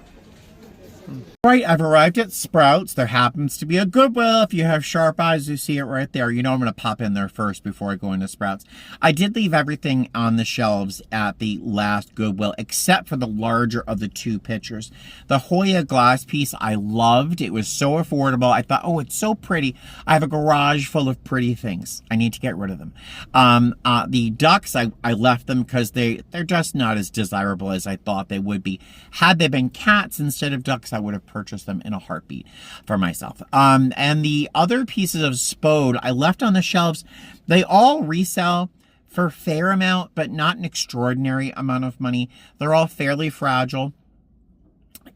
Right, I've arrived at Sprouts. There happens to be a Goodwill. If you have sharp eyes, you see it right there. You know I'm going to pop in there first before I go into Sprouts. I did leave everything on the shelves at the last Goodwill, except for the larger of the two pitchers. The Hoya glass piece I loved. It was so affordable. I thought, oh, it's so pretty. I have a garage full of pretty things. I need to get rid of them. The ducks, I left them because they're just not as desirable as I thought they would be. Had they been cats instead of ducks, I would have purchased them in a heartbeat for myself. And the other pieces of Spode I left on the shelves. They all resell for a fair amount, but not an extraordinary amount of money. They're all fairly fragile.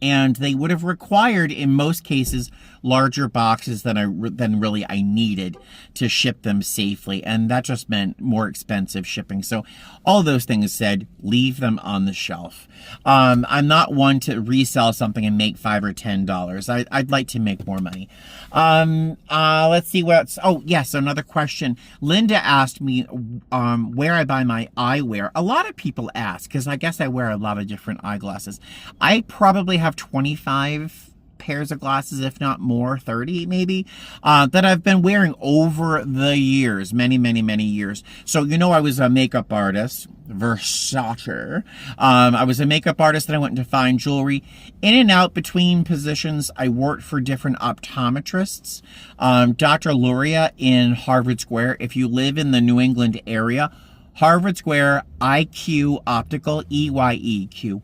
And they would have required, in most cases, larger boxes than really I needed to ship them safely. And that just meant more expensive shipping. So all those things said, leave them on the shelf. I'm not one to resell something and make $5 or $10. I'd like to make more money. Let's see what's, oh yes, another question. Linda asked me where I buy my eyewear. A lot of people ask, because I guess I wear a lot of different eyeglasses. I probably have 25 pairs of glasses, if not more, 30 maybe, that I've been wearing over the years, many years. So, you know, I was a makeup artist, Versace. I was a makeup artist, then I went into fine jewelry. In and out between positions, I worked for different optometrists. Dr. Luria in Harvard Square. If you live in the New England area, Harvard Square, IQ Optical, EYEQ.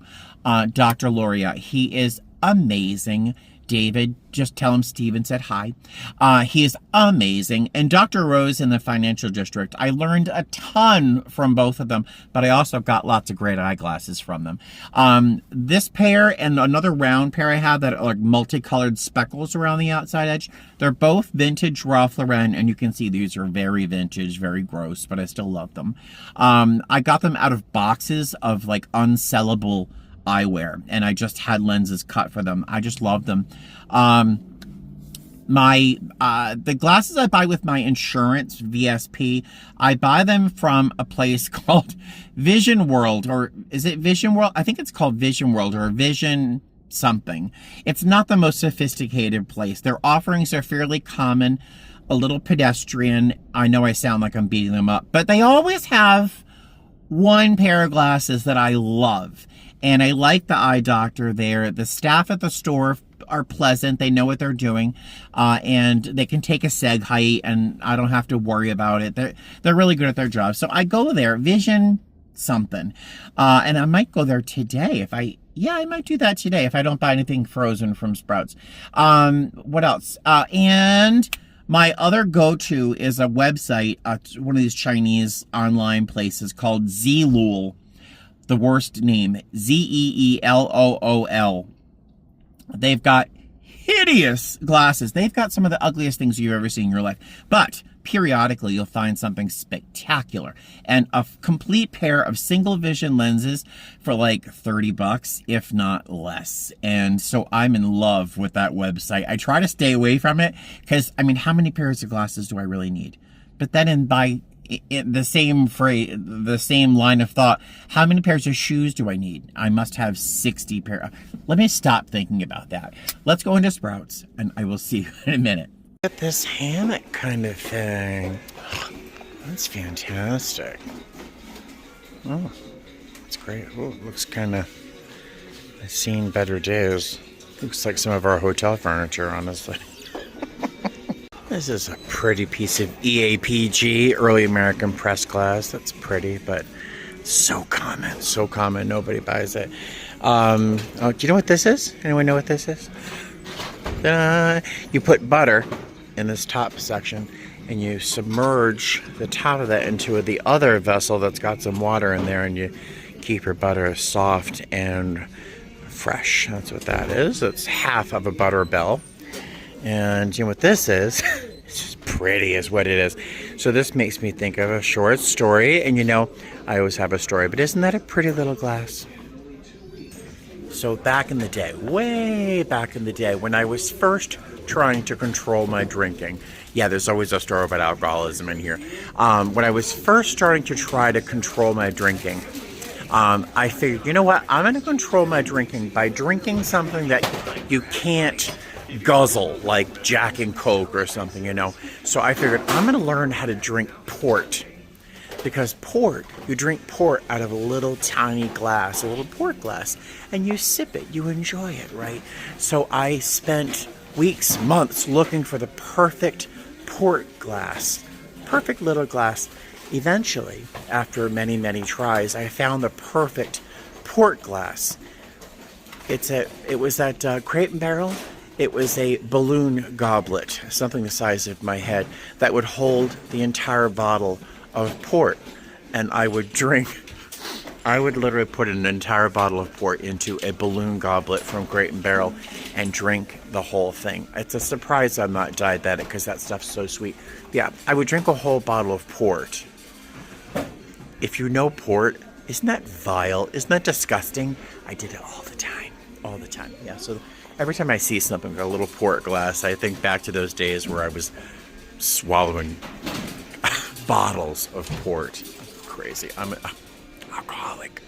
Dr. Luria. He is amazing. David, just tell him Steven said hi. He is amazing. And Dr. Rose in the Financial District. I learned a ton from both of them, but I also got lots of great eyeglasses from them. This pair and another round pair I have that are like multicolored speckles around the outside edge, they're both vintage Ralph Lauren, and you can see these are very vintage, very gross, but I still love them. I got them out of boxes of like unsellable eyewear, and I just had lenses cut for them. I just love them. The glasses I buy with my insurance, VSP, I buy them from a place called Vision World, or is it Vision World? I think it's called Vision World or Vision something. It's not the most sophisticated place. Their offerings are fairly common, a little pedestrian. I know I sound like I'm beating them up, but they always have one pair of glasses that I love. And I like the eye doctor there. The staff at the store are pleasant. They know what they're doing. And they can take a seg height, and I don't have to worry about it. They're really good at their job. So I go there, Vision something. And I might go there today I might do that today if I don't buy anything frozen from Sprouts. What else? And my other go-to is a website, one of these Chinese online places called Zlool. The worst name, Zeelool. They've got hideous glasses. They've got some of the ugliest things you've ever seen in your life. But periodically, you'll find something spectacular. And a complete pair of single vision lenses for like $30, if not less. And so I'm in love with that website. I try to stay away from it because, I mean, how many pairs of glasses do I really need? But then the same line of thought, how many pairs of shoes do I need? I must have 60 pairs. Let me stop thinking about that. Let's go into Sprouts, and I will see you in a minute. Look at this hammock kind of thing. That's fantastic. Oh, that's great. Oh, it looks kind of, I've seen better days. Looks like some of our hotel furniture, honestly. This is a pretty piece of EAPG, Early American Press Glass. That's pretty, but so common, nobody buys it. Oh, do you know what this is? Anyone know what this is? You put butter in this top section, and you submerge the top of that into the other vessel that's got some water in there, and you keep your butter soft and fresh. That's what that is. It's half of a butter bell. And you know what this is? It's just pretty is what it is. So this makes me think of a short story. And you know, I always have a story. But isn't that a pretty little glass? So back in the day, way back in the day, when I was first trying to control my drinking, yeah, there's always a story about alcoholism in here. When I was first starting to try to control my drinking, I figured, you know what, I'm going to control my drinking by drinking something that you can't guzzle, like Jack and Coke or something, you know. So I figured I'm going to learn how to drink port. Because port, you drink port out of a little tiny glass, a little port glass, and you sip it, you enjoy it, right? So I spent weeks, months looking for the perfect port glass, perfect little glass. Eventually, after many, many tries, I found the perfect port glass. It was at Crate and Barrel. It was a balloon goblet, something the size of my head, that would hold the entire bottle of port, and I would literally put an entire bottle of port into a balloon goblet from Crate and Barrel and drink the whole thing. It's a surprise I'm not diabetic, because that stuff's so sweet. Yeah, I would drink a whole bottle of port. If you know port, isn't that vile? Isn't that disgusting? I did it all the time. Yeah, so every time I see something, a little port glass, I think back to those days where I was swallowing bottles of port. Crazy. I'm an alcoholic.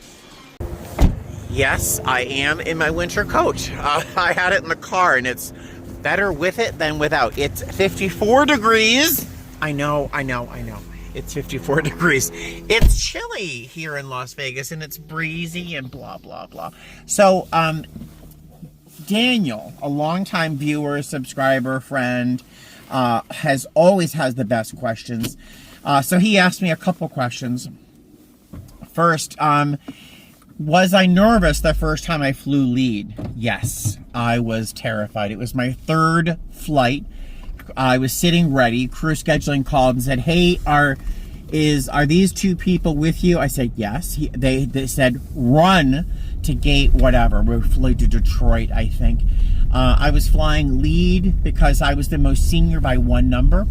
Yes, I am in my winter coat. I had it in the car, and it's better with it than without. It's 54 degrees. I know. It's 54 degrees. It's chilly here in Las Vegas, and it's breezy and blah, blah, blah. So, Daniel, a longtime viewer, subscriber, friend, always has the best questions. So he asked me a couple questions. First, was I nervous the first time I flew lead? Yes, I was terrified. It was my third flight. I was sitting ready. Crew scheduling called and said, "Hey, are these two people with you?" I said, "Yes." They said, "Run to gate whatever." We flew to Detroit, I think. I was flying lead because I was the most senior by one number.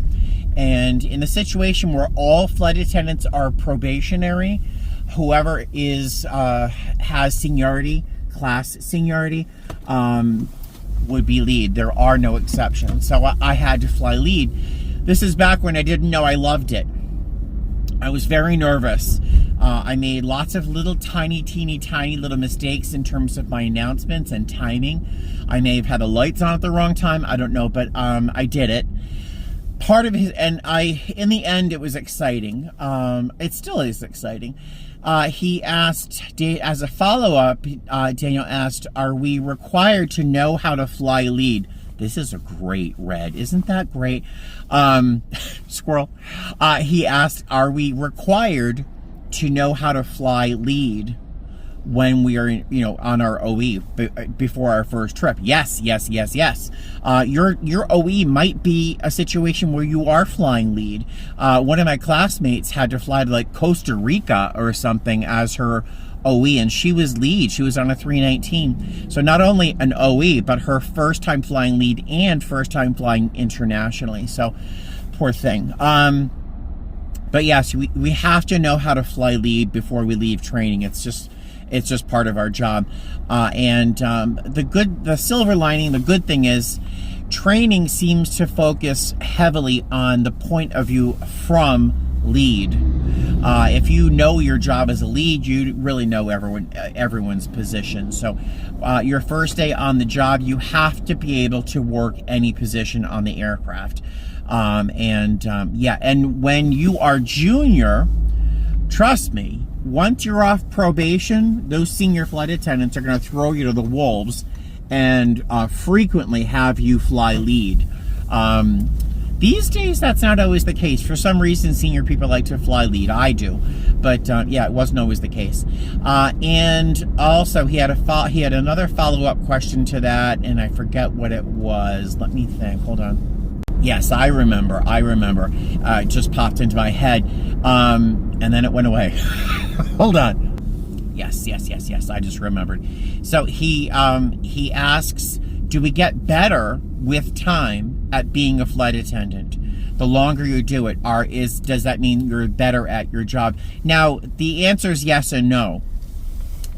And in a situation where all flight attendants are probationary, whoever has seniority, class seniority, would be lead. There are no exceptions. So I had to fly lead. This is back when I didn't know I loved it. I was very nervous. I made lots of little teeny tiny little mistakes in terms of my announcements and timing. I may have had the lights on at the wrong time. I don't know, but I did it. Part of it, and in the end, it was exciting. It still is exciting. He asked, as a follow-up, Daniel asked, "Are we required to know how to fly lead?" This is a great red. Isn't that great? Squirrel. He asked, "Are we required to know how to fly lead when we are, on our OE before our first trip?" Yes. Your OE might be a situation where you are flying lead. One of my classmates had to fly to like Costa Rica or something as her OE, and she was lead. She was on a 319. So not only an OE, but her first time flying lead and first time flying internationally. So poor thing. But yes, we have to know how to fly lead before we leave training. It's just part of our job. The silver lining, the good thing is, training seems to focus heavily on the point of view from lead. If you know your job as a lead, you really know everyone's position. So your first day on the job, you have to be able to work any position on the aircraft. And when you are junior, trust me, once you're off probation, those senior flight attendants are going to throw you to the wolves and frequently have you fly lead. These days, that's not always the case. For some reason, senior people like to fly lead. I do. But it wasn't always the case. And also, he had another follow-up question to that, and I forget what it was. Let me think. Hold on. Yes, I remember. It just popped into my head. And then it went away. Hold on. Yes. I just remembered. So he asks, do we get better with time at being a flight attendant? The longer you do it, does that mean you're better at your job? Now, the answer is yes and no.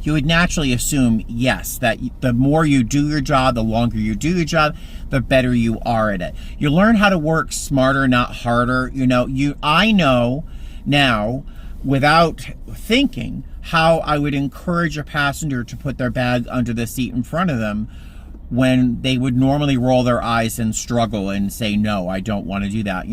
you would naturally assume, yes, that the more you do your job, the longer you do your job, the better you are at it. You learn how to work smarter, not harder. I know now, without thinking, how I would encourage a passenger to put their bag under the seat in front of them when they would normally roll their eyes and struggle and say, no, I don't want to do that.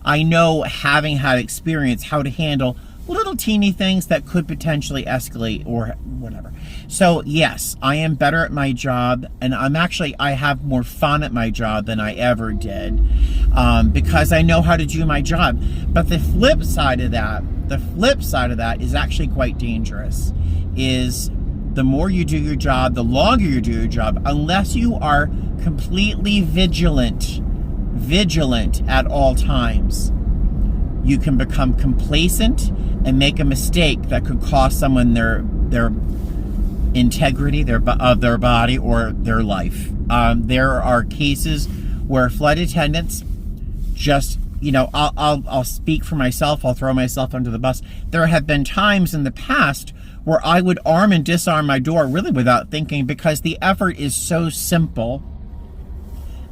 I know, having had experience, how to handle little teeny things that could potentially escalate or whatever. So yes, I am better at my job, and I have more fun at my job than I ever did, because I know how to do my job. But the flip side of that is actually quite dangerous. Is the more you do your job, the longer you do your job, unless you are completely vigilant at all times, you can become complacent and make a mistake that could cost someone their integrity, of their body, or their life. There are cases where flight attendants just, I'll speak for myself. I'll throw myself under the bus. There have been times in the past where I would arm and disarm my door really without thinking, because the effort is so simple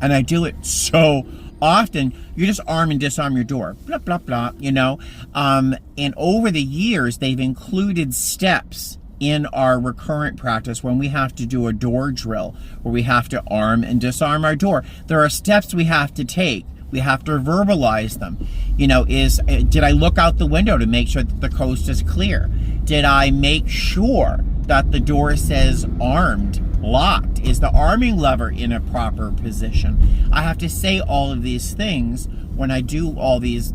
and I do it so often. You just arm and disarm your door, blah, blah, blah, and over the years, they've included steps in our recurrent practice when we have to do a door drill, where we have to arm and disarm our door. There are steps we have to take. We have to verbalize them. Did I look out the window to make sure that the coast is clear? Did I make sure that the door says armed, locked? Is the arming lever in a proper position? I have to say all of these things when I do all these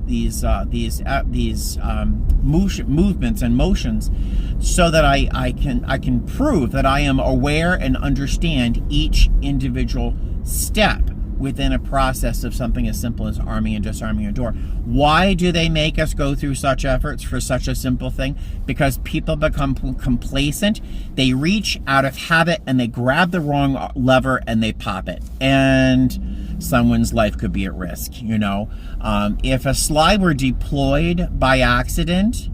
movements and motions, so that I can prove that I am aware and understand each individual step within a process of something as simple as arming and disarming a door. Why do they make us go through such efforts for such a simple thing? Because people become complacent. They reach out of habit and they grab the wrong lever and they pop it. And someone's life could be at risk, If a slide were deployed by accident,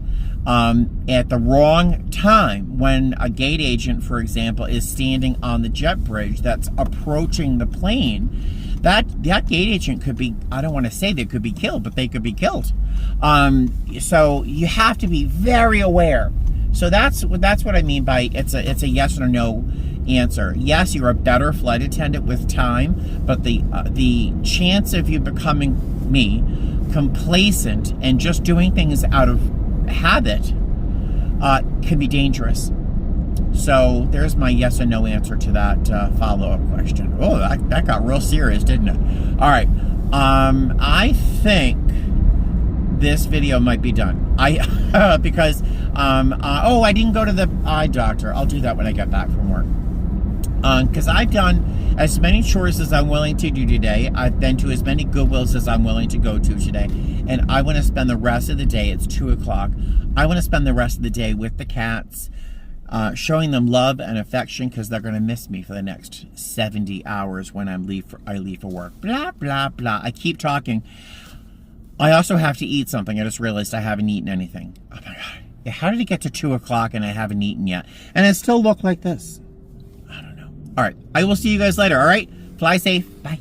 at the wrong time, when a gate agent, for example, is standing on the jet bridge that's approaching the plane, that gate agent could be, I don't want to say they could be killed, but they could be killed. So you have to be very aware. So that's what I mean by it's a yes or no answer. Yes, you're a better flight attendant with time, but the chance of you becoming complacent and just doing things out of habit can be dangerous. So there's my yes and no answer to that follow-up question. Oh, that got real serious, didn't it? All right. I think this video might be done. Because I didn't go to the eye doctor. I'll do that when I get back from work. Because I've done as many chores as I'm willing to do today. I've been to as many Goodwills as I'm willing to go to today. And I want to spend the rest of the day, it's 2 o'clock, I want to spend the rest of the day with the cats, showing them love and affection, because they're going to miss me for the next 70 hours when I leave for work. Blah, blah, blah. I keep talking. I also have to eat something. I just realized I haven't eaten anything. Oh my God. Yeah, how did it get to 2 o'clock and I haven't eaten yet? And it still looked like this. I don't know. All right. I will see you guys later. All right. Fly safe. Bye.